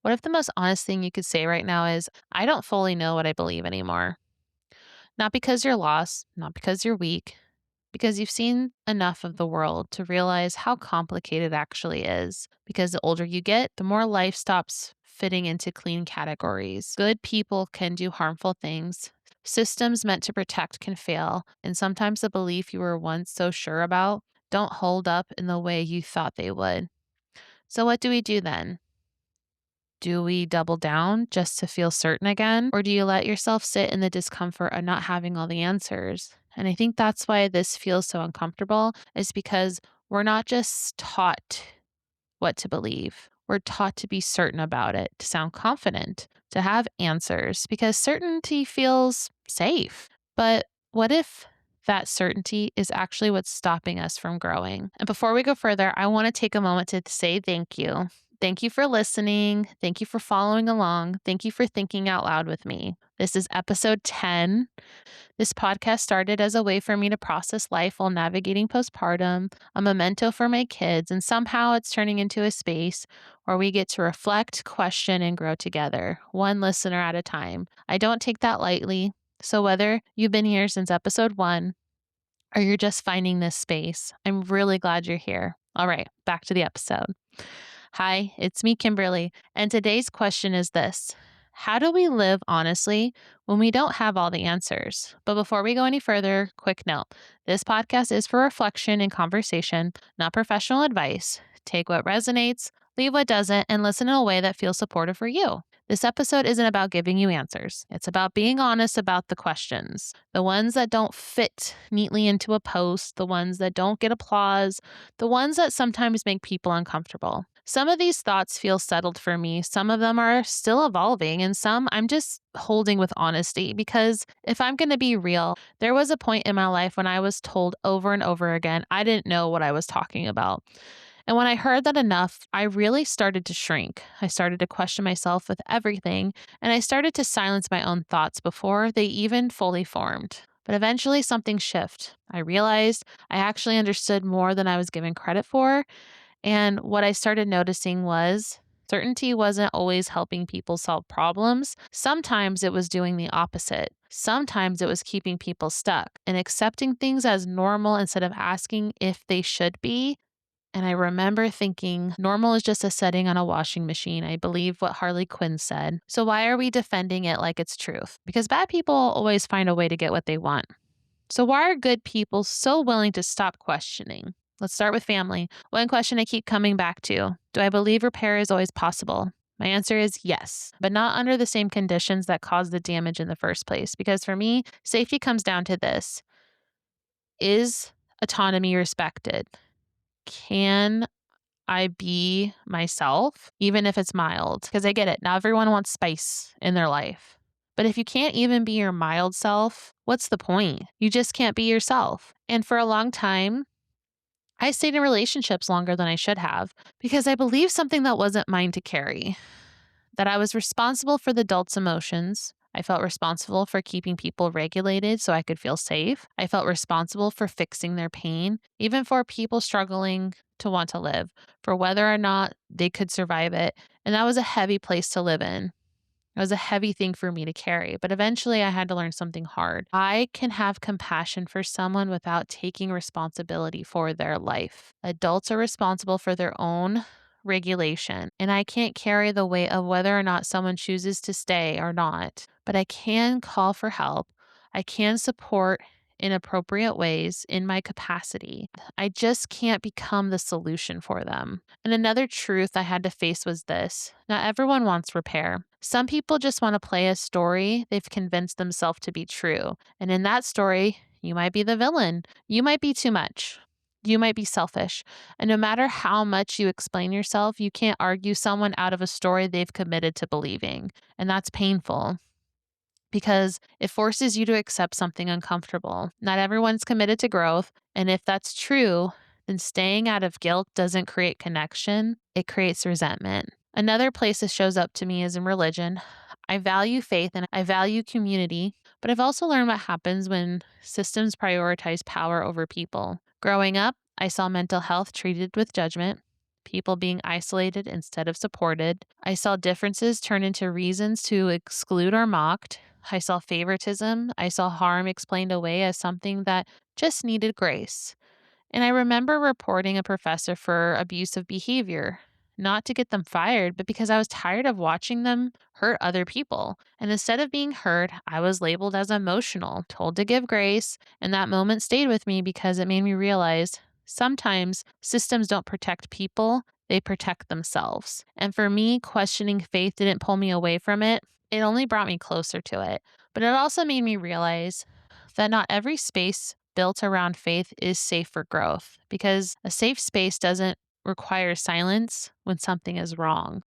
What if the most honest thing you could say right now is, I don't fully know what I believe anymore? Not because you're lost, not because you're weak, because you've seen enough of the world to realize how complicated it actually is. Because the older you get, the more life stops fitting into clean categories. Good people can do harmful things. Systems meant to protect can fail, and sometimes the belief you were once so sure about don't hold up in the way you thought they would. So what do we do then? Do we double down just to feel certain again? Or do you let yourself sit in the discomfort of not having all the answers? And I think that's why this feels so uncomfortable, is because we're not just taught what to believe. We're taught to be certain about it, to sound confident, to have answers, because certainty feels safe. But what if that certainty is actually what's stopping us from growing? And before we go further, I want to take a moment to say thank you. Thank you for listening. Thank you for following along. Thank you for thinking out loud with me. This is episode 10. This podcast started as a way for me to process life while navigating postpartum, a memento for my kids, and somehow it's turning into a space where we get to reflect, question, and grow together, one listener at a time. I don't take that lightly. So whether you've been here since episode 1 or you're just finding this space, I'm really glad you're here. All right, back to the episode. Hi, it's me, Kimberly, and today's question is this: how do we live honestly when we don't have all the answers? But before we go any further, quick note: this podcast is for reflection and conversation, not professional advice. Take what resonates, leave what doesn't, and listen in a way that feels supportive for you. This episode isn't about giving you answers. It's about being honest about the questions, the ones that don't fit neatly into a post, the ones that don't get applause, the ones that sometimes make people uncomfortable. Some of these thoughts feel settled for me. Some of them are still evolving, and some I'm just holding with honesty, because if I'm going to be real, there was a point in my life when I was told over and over again I didn't know what I was talking about. And when I heard that enough, I really started to shrink. I started to question myself with everything, and I started to silence my own thoughts before they even fully formed. But eventually something shifted. I realized I actually understood more than I was given credit for. And what I started noticing was certainty wasn't always helping people solve problems. Sometimes it was doing the opposite. Sometimes it was keeping people stuck and accepting things as normal instead of asking if they should be. And I remember thinking, normal is just a setting on a washing machine. I believe what Harley Quinn said. So why are we defending it like it's truth? Because bad people always find a way to get what they want. So why are good people so willing to stop questioning? Let's start with family. One question I keep coming back to: do I believe repair is always possible? My answer is yes, but not under the same conditions that caused the damage in the first place. Because for me, safety comes down to this: is autonomy respected? Can I be myself, even if it's mild? Because I get it. Not everyone wants spice in their life. But if you can't even be your mild self, what's the point? You just can't be yourself. And for a long time, I stayed in relationships longer than I should have because I believed something that wasn't mine to carry, that I was responsible for the adult's emotions. I felt responsible for keeping people regulated so I could feel safe. I felt responsible for fixing their pain, even for people struggling to want to live, for whether or not they could survive it. And that was a heavy place to live in. It was a heavy thing for me to carry, but eventually I had to learn something hard. I can have compassion for someone without taking responsibility for their life. Adults are responsible for their own regulation, and I can't carry the weight of whether or not someone chooses to stay or not, but I can call for help. I can support in appropriate ways in my capacity. I just can't become the solution for them. And another truth I had to face was this: not everyone wants repair. Some people just want to play a story they've convinced themselves to be true. And in that story, you might be the villain. You might be too much. You might be selfish. And no matter how much you explain yourself, you can't argue someone out of a story they've committed to believing. And that's painful, because it forces you to accept something uncomfortable. Not everyone's committed to growth. And if that's true, then staying out of guilt doesn't create connection, it creates resentment. Another place this shows up to me is in religion. I value faith and I value community, but I've also learned what happens when systems prioritize power over people. Growing up, I saw mental health treated with judgment. people being isolated instead of supported. I saw differences turn into reasons to exclude or mocked. I saw favoritism. I saw harm explained away as something that just needed grace. And I remember reporting a professor for abusive behavior, not to get them fired, but because I was tired of watching them hurt other people. And instead of being heard, I was labeled as emotional, told to give grace. And that moment stayed with me because it made me realize sometimes systems don't protect people, they protect themselves. And for me, questioning faith didn't pull me away from it, it only brought me closer to it. But it also made me realize that not every space built around faith is safe for growth because a safe space doesn't require silence when something is wrong.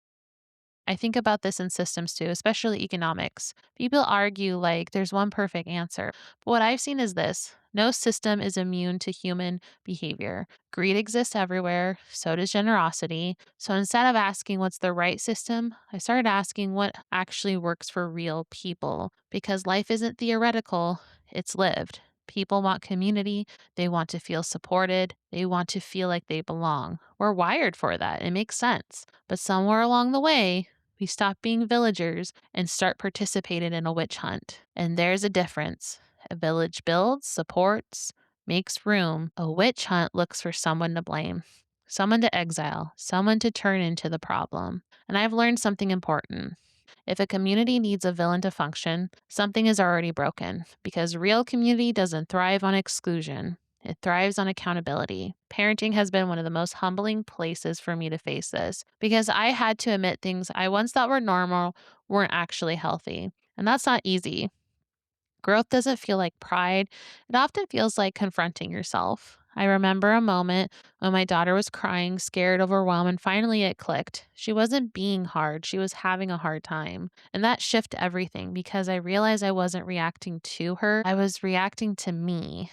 I think about this in systems too, especially economics. People argue like there's one perfect answer. But what I've seen is this: no system is immune to human behavior. Greed exists everywhere, so does generosity. So instead of asking what's the right system, I started asking what actually works for real people because life isn't theoretical, it's lived. People want community. They want to feel supported. They want to feel like they belong. We're wired for that. It makes sense. But somewhere along the way, we stop being villagers and start participating in a witch hunt. And there's a difference. A village builds, supports, makes room. A witch hunt looks for someone to blame, someone to exile, someone to turn into the problem. And I've learned something important. If a community needs a villain to function, something is already broken because real community doesn't thrive on exclusion. It thrives on accountability. Parenting has been one of the most humbling places for me to face this because I had to admit things I once thought were normal weren't actually healthy. And that's not easy. Growth doesn't feel like pride, it often feels like confronting yourself. I remember a moment when my daughter was crying, scared, overwhelmed, and finally it clicked. She wasn't being hard, she was having a hard time. And that shifted everything because I realized I wasn't reacting to her, I was reacting to me,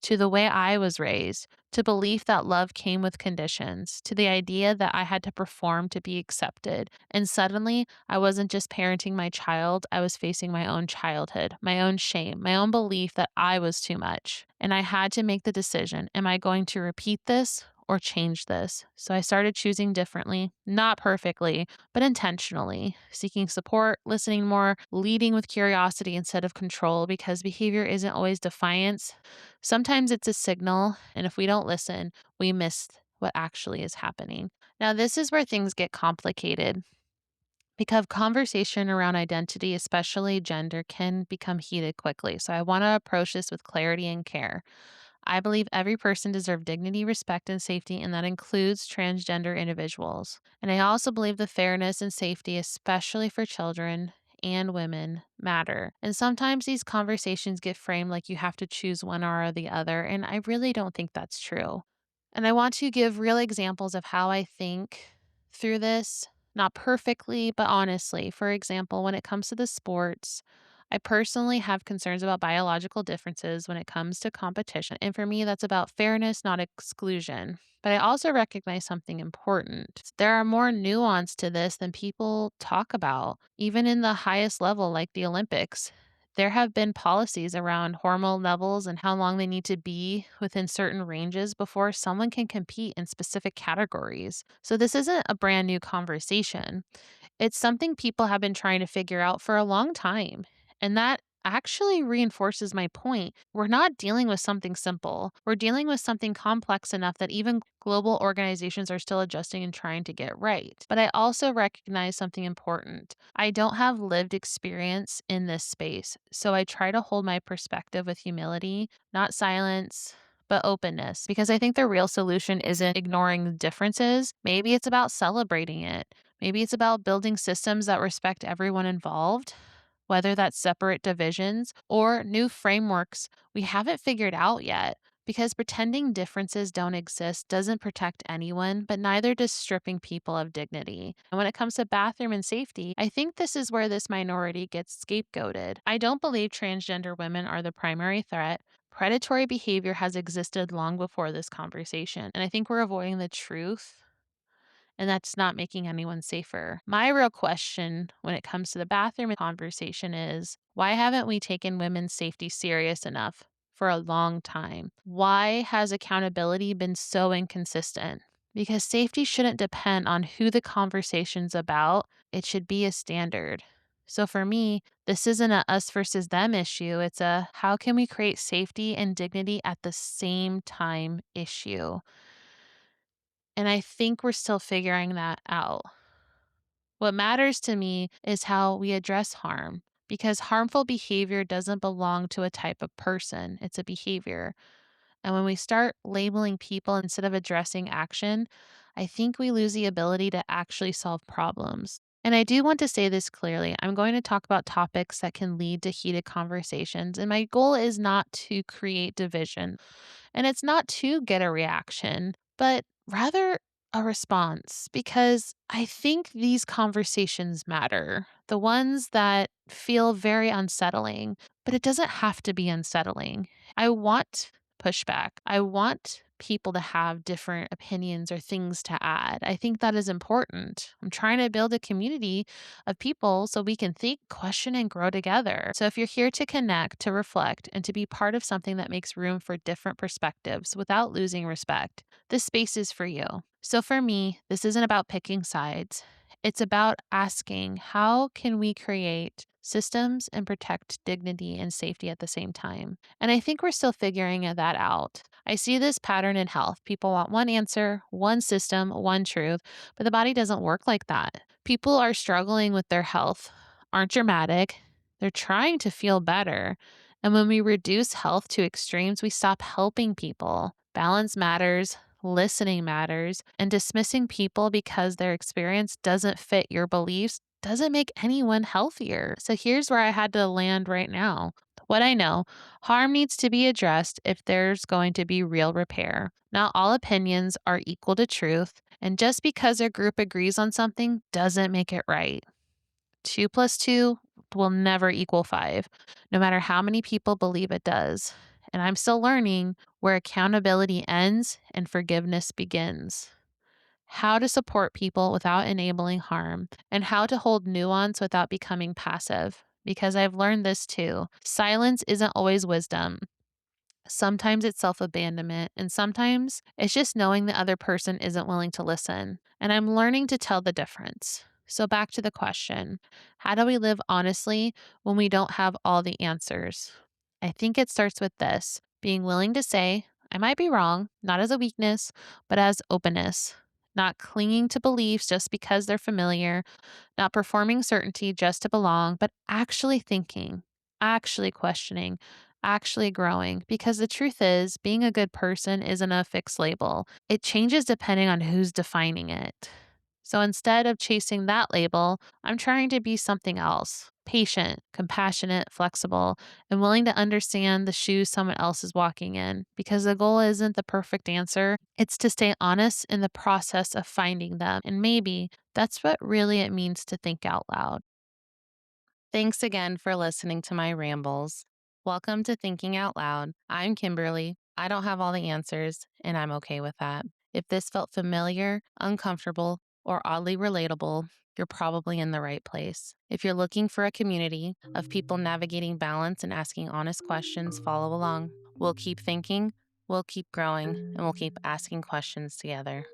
to the way I was raised, to belief that love came with conditions, to the idea that I had to perform to be accepted. And suddenly, I wasn't just parenting my child, I was facing my own childhood, my own shame, my own belief that I was too much. And I had to make the decision: am I going to repeat this or change this? So I started choosing differently, not perfectly, but intentionally, seeking support, listening more, leading with curiosity instead of control, because behavior isn't always defiance. Sometimes it's a signal, and if we don't listen, we miss what actually is happening. Now, this is where things get complicated because conversation around identity, especially gender, can become heated quickly. So I want to approach this with clarity and care. I believe every person deserves dignity, respect, and safety, and that includes transgender individuals. And I also believe the fairness and safety, especially for children and women, matter. And sometimes these conversations get framed like you have to choose one or the other, and I really don't think that's true. And I want to give real examples of how I think through this, not perfectly, but honestly. For example, when it comes to the sports, I personally have concerns about biological differences when it comes to competition. And for me, that's about fairness, not exclusion. But I also recognize something important. There are more nuance to this than people talk about, even in the highest level, like the Olympics. There have been policies around hormone levels and how long they need to be within certain ranges before someone can compete in specific categories. So, this isn't a brand new conversation. It's something people have been trying to figure out for a long time. And that actually reinforces my point. We're not dealing with something simple. We're dealing with something complex enough that even global organizations are still adjusting and trying to get right. But I also recognize something important. I don't have lived experience in this space. So I try to hold my perspective with humility, not silence, but openness, because I think the real solution isn't ignoring the differences. Maybe it's about celebrating it. Maybe it's about building systems that respect everyone involved, whether that's separate divisions or new frameworks we haven't figured out yet. Because pretending differences don't exist doesn't protect anyone, but neither does stripping people of dignity. And when it comes to bathroom and safety, I think this is where this minority gets scapegoated. I don't believe transgender women are the primary threat. Predatory behavior has existed long before this conversation, and I think we're avoiding the truth, and that's not making anyone safer. My real question when it comes to the bathroom conversation is, why haven't we taken women's safety serious enough for a long time? Why has accountability been so inconsistent? because safety shouldn't depend on who the conversation's about. It should be a standard. So for me, this isn't a us versus them issue. It's a how can we create safety and dignity at the same time issue. And I think we're still figuring that out. What matters to me is how we address harm because harmful behavior doesn't belong to a type of person, it's a behavior. And when we start labeling people instead of addressing action, I think we lose the ability to actually solve problems. And I do want to say this clearly. I'm going to talk about topics that can lead to heated conversations. And my goal is not to create division. And it's not to get a reaction, but rather a response because I think these conversations matter. The ones that feel very unsettling, but it doesn't have to be unsettling. I want pushback. I want people to have different opinions or things to add. I think that is important. I'm trying to build a community of people so we can think, question, and grow together. So if you're here to connect, to reflect, and to be part of something that makes room for different perspectives without losing respect, this space is for you. So for me, this isn't about picking sides. It's about asking how can we create systems and protect dignity and safety at the same time. And I think we're still figuring that out. I see this pattern in health. People want one answer, one system, one truth, but the body doesn't work like that. People are struggling with their health, aren't dramatic. They're trying to feel better. And when we reduce health to extremes, we stop helping people. Balance matters, listening matters, and dismissing people because their experience doesn't fit your beliefs doesn't make anyone healthier. So here's where I had to land right now. What I know, harm needs to be addressed if there's going to be real repair. Not all opinions are equal to truth, and just because a group agrees on something doesn't make it right. 2 plus 2 will never equal 5, no matter how many people believe it does. And I'm still learning where accountability ends and forgiveness begins. How to support people without enabling harm, and how to hold nuance without becoming passive. Because I've learned this too. Silence isn't always wisdom. Sometimes it's self abandonment, and sometimes it's just knowing the other person isn't willing to listen. And I'm learning to tell the difference. So, back to the question, how do we live honestly when we don't have all the answers? I think it starts with this being willing to say, I might be wrong, not as a weakness, but as openness. Not clinging to beliefs just because they're familiar, not performing certainty just to belong, but actually thinking, actually questioning, actually growing. Because the truth is, being a good person isn't a fixed label, it changes depending on who's defining it. So instead of chasing that label, I'm trying to be something else patient, compassionate, flexible, and willing to understand the shoes someone else is walking in. Because the goal isn't the perfect answer, it's to stay honest in the process of finding them. And maybe that's what really it means to think out loud. Thanks again for listening to my rambles. Welcome to Thinking Out Loud. I'm Kimberly. I don't have all the answers, and I'm okay with that. If this felt familiar, uncomfortable, or oddly relatable, you're probably in the right place. If you're looking for a community of people navigating balance and asking honest questions, follow along. We'll keep thinking, we'll keep growing, and we'll keep asking questions together.